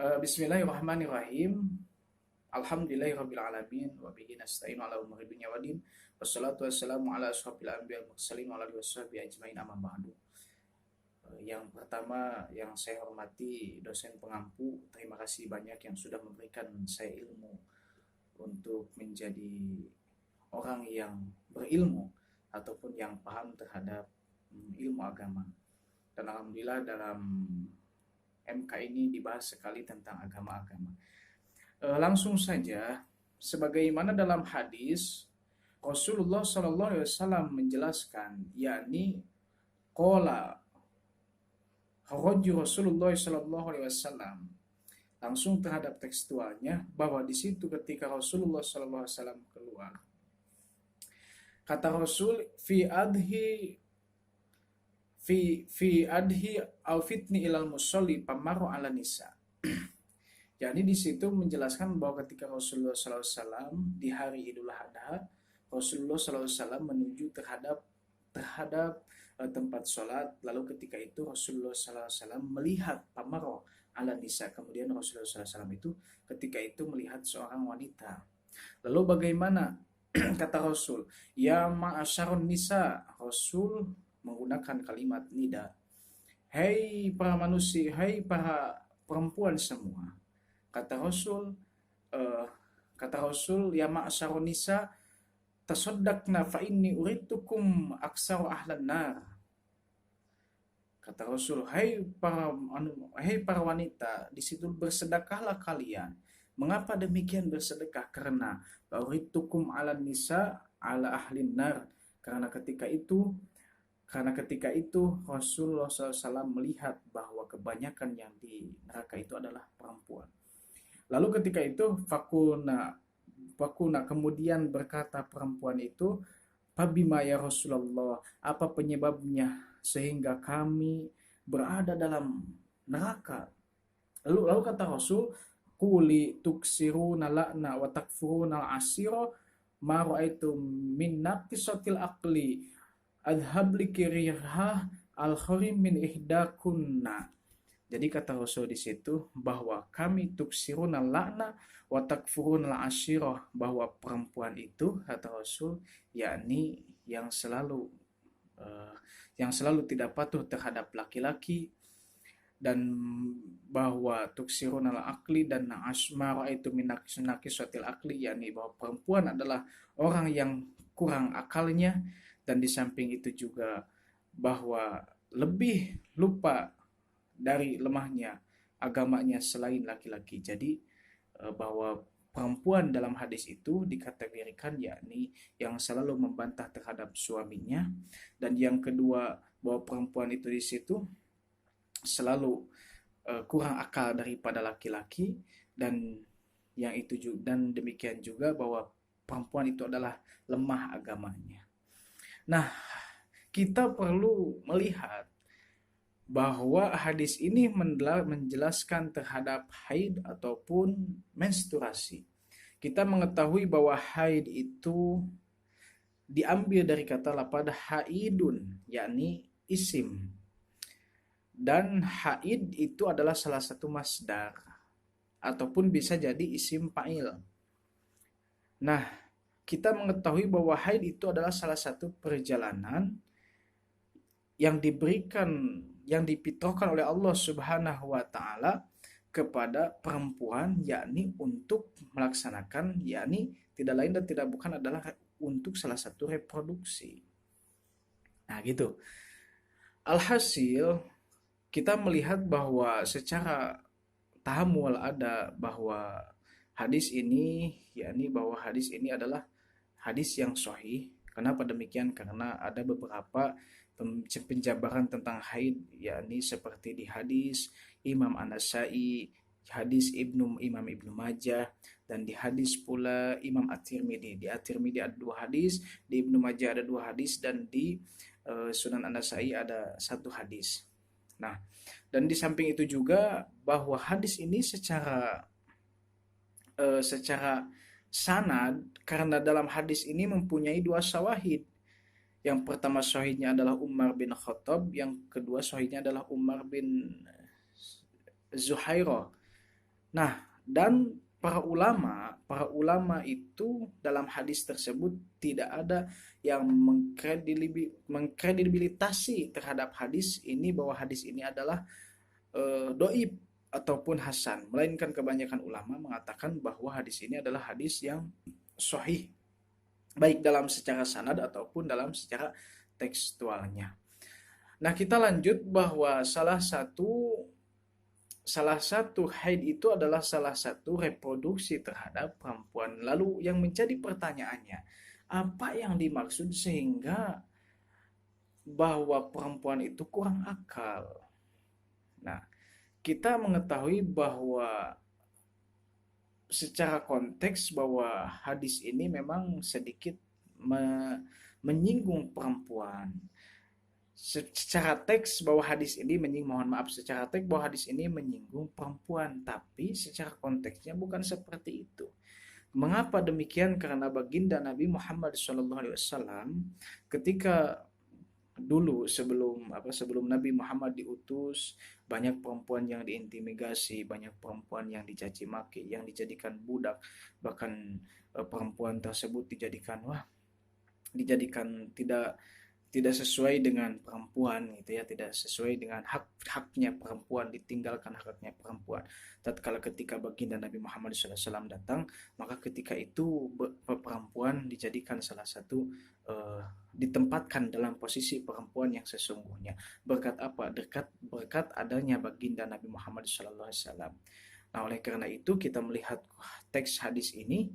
Bismillahirrahmanirrahim. Alhamdulillahirabbil alamin wa bihi nasta'inu ala umuri dunya waddin. Wassalatu wassalamu ala asyrofil anbiya'i wal mursalin wa ala alihi washabihi ajmain amma ba'du. Yang pertama yang saya hormati dosen pengampu, terima kasih banyak yang sudah memberikan saya ilmu untuk menjadi orang yang berilmu ataupun yang paham terhadap ilmu agama. Dan alhamdulillah dalam MK ini dibahas sekali tentang agama-agama. Langsung saja, sebagaimana dalam hadis Rasulullah Shallallahu Alaihi Wasallam menjelaskan, yakni qala Rajul Rasulullah Shallallahu Alaihi Wasallam, langsung terhadap tekstualnya bahwa di situ ketika Rasulullah Shallallahu Alaihi Wasallam keluar, kata Rasul fi adhi au fitni ilal musolli pamaru ala nisa. Jadi di situ menjelaskan bahwa ketika Rasulullah SAW di hari Idul Adha, Rasulullah SAW menuju terhadap tempat sholat. Lalu ketika itu Rasulullah SAW melihat pamaro ala nisa. Kemudian Rasulullah SAW itu ketika itu melihat seorang wanita. Lalu bagaimana? Kata Rasul, ya ma'asyarun nisa. Rasul menggunakan kalimat nida. Hei para manusia, hei para perempuan semua. Kata Rasul, ya ma'asyarun nisa, tasaddaqna fa inni uritukum aksaru ahlan nar. Kata Rasul, hai para wanita, di situ bersedekahlah kalian. Mengapa demikian bersedekah? Karena uritukum ala nisa ala ahlin nar. Karena ketika itu Rasulullah SAW melihat bahwa kebanyakan yang di neraka itu adalah perempuan. Lalu ketika itu fakuna kemudian berkata perempuan itu, "Fabima ya Rasulullah, apa penyebabnya sehingga kami berada dalam neraka?" Lalu kata Rasul, "Quli tuksiruna la'na wa takfuruna al-asira ma ra'aitu min naqisatil aqli adhabli kirihah al-kharim min ihdakunna." Jadi kata Rasul di situ bahwa kami tuksiruna la'na wa takfuruna al-ashirah, bahwa perempuan itu kata Rasul yakni yang selalu tidak patuh terhadap laki-laki, dan bahwa tuksiruna al-aqli dan asmara itu minaqisatil aqli, yakni bahwa perempuan adalah orang yang kurang akalnya, dan di samping itu juga bahwa lebih lupa dari lemahnya agamanya selain laki-laki. Jadi bahwa perempuan dalam hadis itu dikategorikan yakni yang selalu membantah terhadap suaminya, dan yang kedua bahwa perempuan itu di situ selalu kurang akal daripada laki-laki, dan yang itu juga, dan demikian juga bahwa perempuan itu adalah lemah agamanya. Nah, kita perlu melihat bahwa hadis ini menjelaskan terhadap haid ataupun menstruasi. Kita mengetahui bahwa haid itu diambil dari kata lapad haidun, yakni isim. Dan haid itu adalah salah satu masdar ataupun bisa jadi isim fa'il. Nah, kita mengetahui bahwa haid itu adalah salah satu perjalanan yang difitrahkan oleh Allah Subhanahu wa taala kepada perempuan, yakni untuk melaksanakan, yakni tidak lain dan tidak bukan adalah untuk salah satu reproduksi. Nah, gitu. Alhasil kita melihat bahwa secara tahammul ada bahwa hadis ini, yakni bahwa hadis ini adalah hadis yang sahih. Kenapa demikian? Karena ada beberapa penjabaran tentang haid, yakni seperti di hadis Imam An-Nasai, hadis Imam Ibnu Majah, dan di hadis pula Imam At-Tirmidzi. Di At-Tirmidzi ada 2 hadis, di Ibnu Majah ada 2 hadis, dan di Sunan An-Nasai ada 1 hadis. Nah, dan di samping itu juga bahwa hadis ini secara sanad, karena dalam hadis ini mempunyai 2 syawahid. Yang pertama syahidnya adalah Umar bin Khattab, yang kedua syahidnya adalah Umar bin Zuhairah. Nah, dan para ulama itu dalam hadis tersebut tidak ada yang mengkredibilitasi terhadap hadis ini bahwa hadis ini adalah doib ataupun hasan, melainkan kebanyakan ulama mengatakan bahwa hadis ini adalah hadis yang sahih, baik dalam secara sanad ataupun dalam secara tekstualnya. Nah, kita lanjut bahwa salah satu haid itu adalah salah satu reproduksi terhadap perempuan. Lalu yang menjadi pertanyaannya, apa yang dimaksud sehingga bahwa perempuan itu kurang akal? Nah, kita mengetahui bahwa secara konteks bahwa hadis ini memang sedikit menyinggung perempuan. Secara teks bahwa hadis ini secara teks bahwa hadis ini menyinggung perempuan, tapi secara konteksnya bukan seperti itu. Mengapa demikian? Karena baginda Nabi Muhammad SAW ketika dulu sebelum Nabi Muhammad diutus, banyak perempuan yang diintimidasi, banyak perempuan yang dicaci maki, yang dijadikan budak, bahkan perempuan tersebut dijadikan tidak sesuai dengan perempuan gitu ya, tidak sesuai dengan haknya perempuan, ditinggalkan haknya perempuan. Tatkala ketika baginda Nabi Muhammad SAW datang, maka ketika itu perempuan dijadikan salah satu ditempatkan dalam posisi perempuan yang sesungguhnya. Berkat apa? Berkat adanya baginda Nabi Muhammad SAW. Nah, oleh karena itu kita melihat teks hadis ini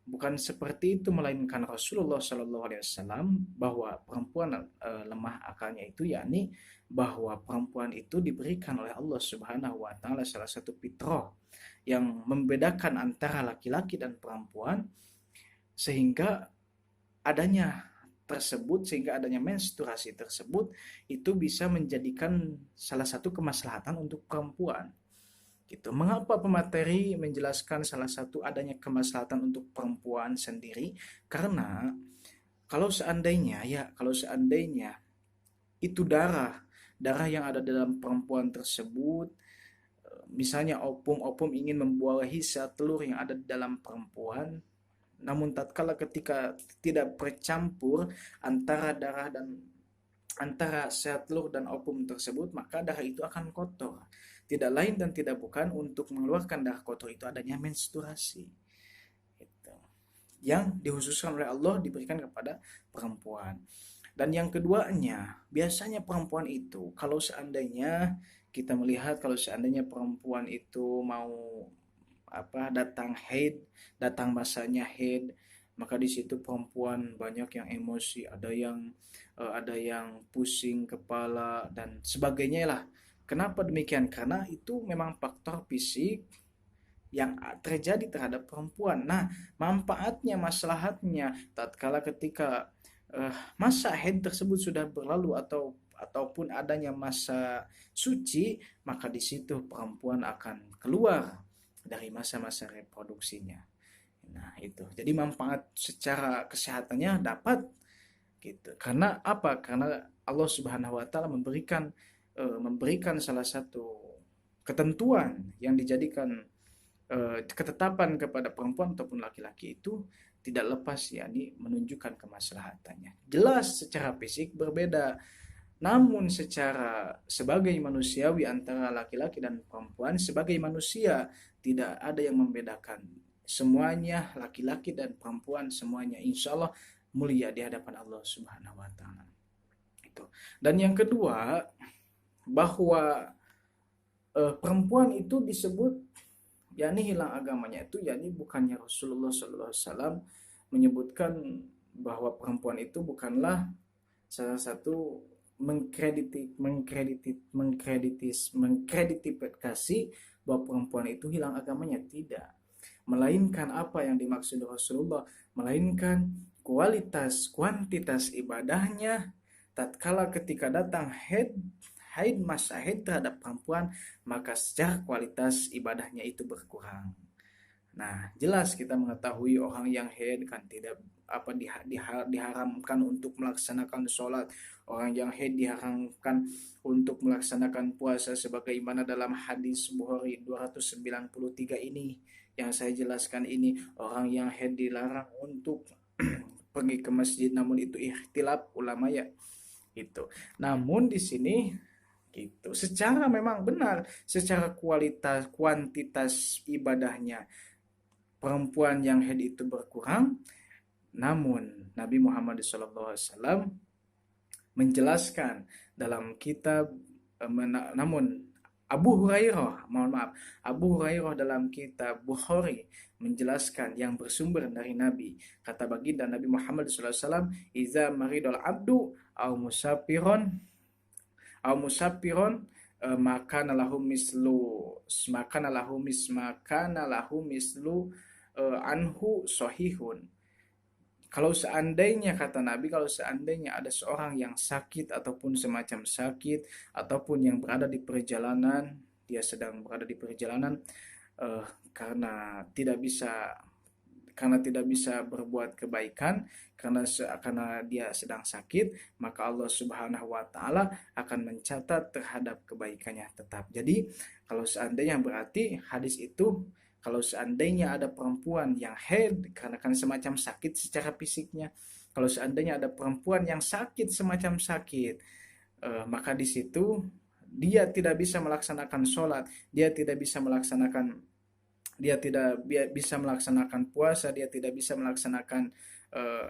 bukan seperti itu, melainkan Rasulullah Shallallahu Alaihi Wasallam bahwa perempuan lemah akalnya itu, yakni bahwa perempuan itu diberikan oleh Allah Subhanahu Wa Taala salah satu fitrah yang membedakan antara laki-laki dan perempuan, sehingga sehingga adanya menstruasi tersebut itu bisa menjadikan salah satu kemaslahatan untuk perempuan. Gitu. Mengapa pemateri menjelaskan salah satu adanya kemaslahatan untuk perempuan sendiri? Karena kalau seandainya itu darah yang ada dalam perempuan tersebut, misalnya opum ingin membuahi sel telur yang ada di dalam perempuan, namun tatkala ketika tidak bercampur antara darah dan antara sel telur dan opum tersebut, maka darah itu akan kotor. Tidak lain dan tidak bukan untuk mengeluarkan darah kotor itu adanya menstruasi. Itu. Yang dikhususkan oleh Allah diberikan kepada perempuan. Dan yang keduanya, biasanya perempuan itu kalau seandainya perempuan itu mau datang masanya haid, maka di situ perempuan banyak yang emosi, ada yang pusing kepala dan sebagainya lah. Kenapa demikian? Karena itu memang faktor fisik yang terjadi terhadap perempuan. Nah, manfaatnya, maslahatnya tatkala ketika masa haid tersebut sudah berlalu ataupun adanya masa suci, maka di situ perempuan akan keluar dari masa-masa reproduksinya. Nah, itu. Jadi manfaat secara kesehatannya dapat gitu. Karena apa? Karena Allah Subhanahu wa taala memberikan salah satu ketentuan yang dijadikan ketetapan kepada perempuan ataupun laki-laki itu tidak lepas, yakni menunjukkan kemaslahatannya. Jelas secara fisik berbeda, namun sebagai manusiawi antara laki-laki dan perempuan, sebagai manusia tidak ada yang membedakan. Semuanya laki-laki dan perempuan, semuanya insya Allah mulia di hadapan Allah Subhanahu wa taala. Itu. Dan yang kedua, bahwa perempuan itu disebut yakni hilang agamanya itu, yakni bukannya Rasulullah SAW menyebutkan bahwa perempuan itu bukanlah salah satu mengkreditifikasi bahwa perempuan itu hilang agamanya, tidak, melainkan apa yang dimaksud Rasulullah, melainkan kuantitas ibadahnya tatkala ketika datang masa haid terhadap perempuan, maka secara kualitas ibadahnya itu berkurang. Nah, jelas kita mengetahui orang yang haid kan tidak diharamkan untuk melaksanakan sholat, Orang yang haid diharamkan untuk melaksanakan puasa sebagaimana dalam hadis Bukhari 293 ini yang saya jelaskan ini. Orang yang haid dilarang untuk pergi ke masjid, namun itu ikhtilaf ulama ya itu. Namun di sini gitu. Secara memang benar, secara kualitas kuantitas ibadahnya perempuan yang haid itu berkurang, namun Nabi Muhammad SAW menjelaskan dalam kitab namun Abu Hurairah, mohon maaf, Abu Hurairah dalam kitab Bukhari menjelaskan yang bersumber dari Nabi. Kata baginda Nabi Muhammad SAW, "Iza maridul abdu au musafiron maka nalahu mislu anhu sahihun." Kalau seandainya, kata Nabi, kalau seandainya ada seorang yang sakit ataupun semacam sakit ataupun yang berada di perjalanan, dia sedang berada di perjalanan eh, karena tidak bisa karena tidak bisa berbuat kebaikan, karena dia sedang sakit, maka Allah Subhanahu wa taala akan mencatat terhadap kebaikannya tetap. Jadi, kalau seandainya berarti hadis itu, kalau seandainya ada perempuan yang haid karena kan semacam sakit secara fisiknya, kalau seandainya ada perempuan yang sakit semacam sakit, maka di situ dia tidak bisa melaksanakan sholat, dia tidak bisa melaksanakan puasa, dia tidak bisa melaksanakan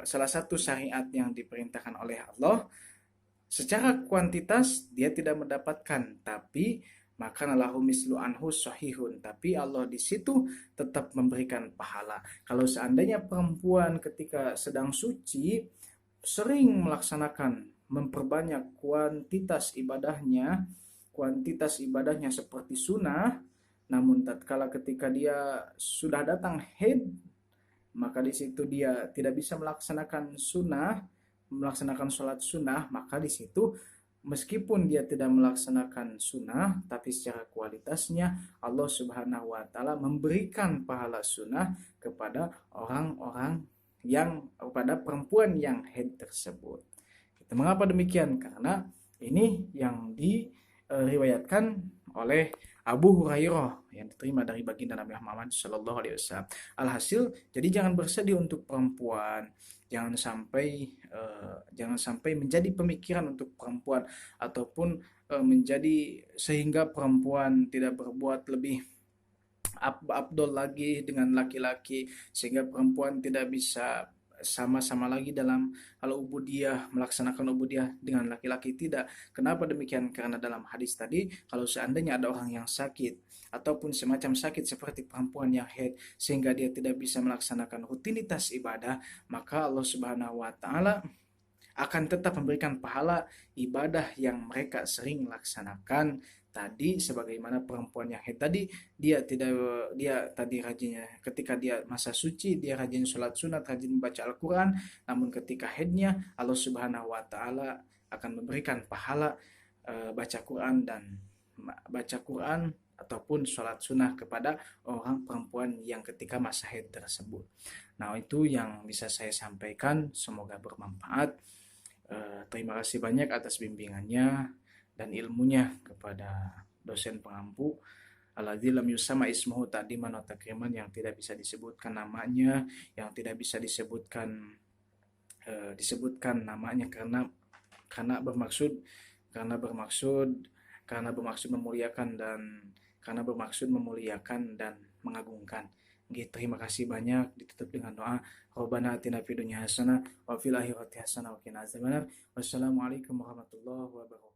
salah satu syariat yang diperintahkan oleh Allah. Secara kuantitas dia tidak mendapatkan, tapi maka lahu mislu anhu sahihun, tapi Allah di situ tetap memberikan pahala. Kalau seandainya perempuan ketika sedang suci sering memperbanyak kuantitas ibadahnya seperti sunnah, namun tatkala ketika dia sudah datang haid, maka di situ dia tidak bisa melaksanakan sholat sunnah, maka di situ meskipun dia tidak melaksanakan sunnah, tapi secara kualitasnya Allah Subhanahu wa taala memberikan pahala sunnah kepada kepada perempuan yang haid tersebut. Mengapa demikian? Karena ini yang diriwayatkan oleh Abu Hurairah yang diterima dari baginda Nabi Muhammad Shallallahu Alaihi Wasallam. Alhasil, jadi jangan bersedih untuk perempuan, jangan sampai menjadi pemikiran untuk perempuan ataupun menjadi sehingga perempuan tidak berbuat lebih abdol lagi dengan laki-laki, sehingga perempuan tidak bisa sama-sama lagi dalam hal ubudiyah, melaksanakan ubudiyah dengan laki-laki. Tidak. Kenapa demikian? Karena dalam hadis tadi, kalau seandainya ada orang yang sakit ataupun semacam sakit seperti perempuan yang haid sehingga dia tidak bisa melaksanakan rutinitas ibadah, maka Allah Subhanahu wa taala akan tetap memberikan pahala ibadah yang mereka sering laksanakan tadi. Sebagaimana perempuan yang haid tadi, dia tadi rajinnya ketika dia masa suci, dia rajin sholat sunat, rajin membaca Al-Quran, namun ketika haidnya Allah Subhanahu wa taala akan memberikan pahala baca Quran ataupun sholat sunnah kepada orang perempuan yang ketika masa haid tersebut. Nah, itu yang bisa saya sampaikan, semoga bermanfaat. Terima kasih banyak atas bimbingannya dan ilmunya kepada dosen pengampu alladzi lam yusama ismuhu ta'diman wa takriman, yang tidak bisa disebutkan namanya, yang tidak bisa disebutkan namanya karena bermaksud memuliakan dan mengagungkan. Terima kasih banyak. Ditutup dengan doa. Rabbana atina fid dunya hasanah wa fil akhirati hasanah wa qina azabannar. Wassalamualaikum warahmatullahi wabarakatuh.